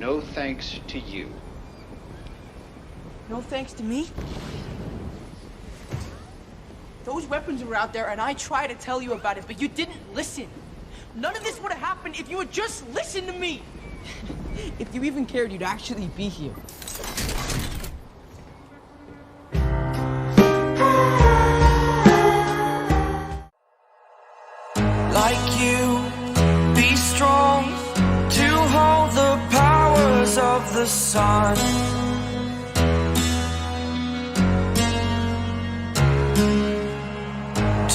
no thanks to you. No thanks to me? Those weapons were out there and I tried to tell you about it, but you didn't listen. None of this would have happened if you had just listened to me. If you even cared, you'd actually be here. Like you, be strong to hold the powers of the sun.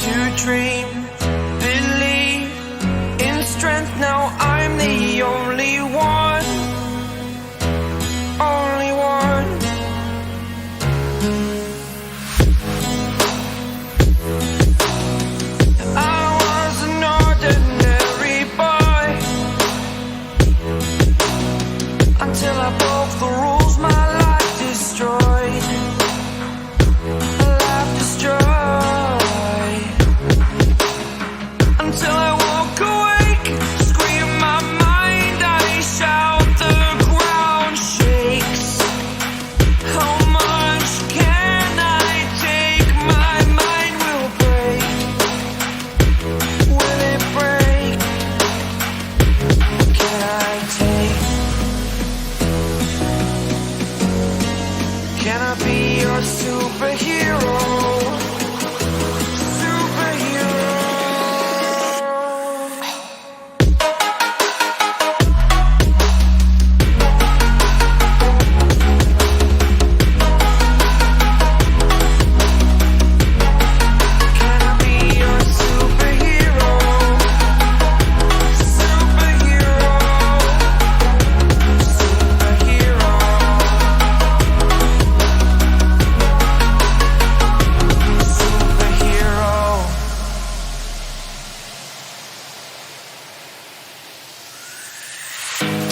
To dream, believe in strength. Now I'm the only one, only one. I was an ordinary boy until I broke the rules. My life destroyed, life destroyed. Until I walk awake, scream my mind, I shout, the ground shakes. How much can I take? My mind will break. Will it break? Can I take? Can I be your superhero?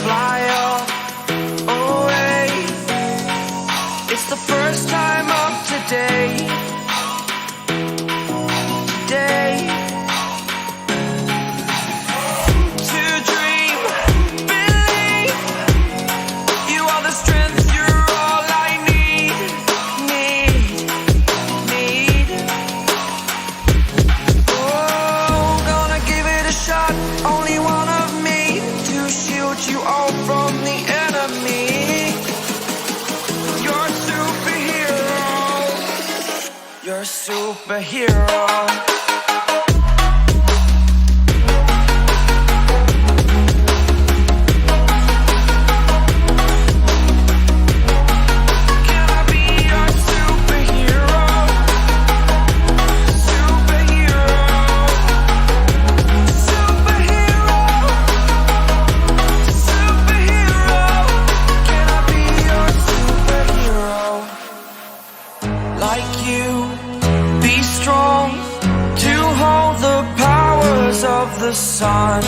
Fly away. It's the first time of today. To dream, believe. You are the strength, you're all I need. Oh, gonna give it a shot. Only one of me to shield you all from the enemy. You're a superhero. You're a superhero. Can I be your superhero? Superhero. Superhero. Superhero, can I be your superhero? Like you, be strong to hold the powers of the sun.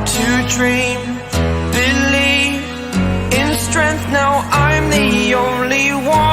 To dream, believe in strength. Now I'm the only one.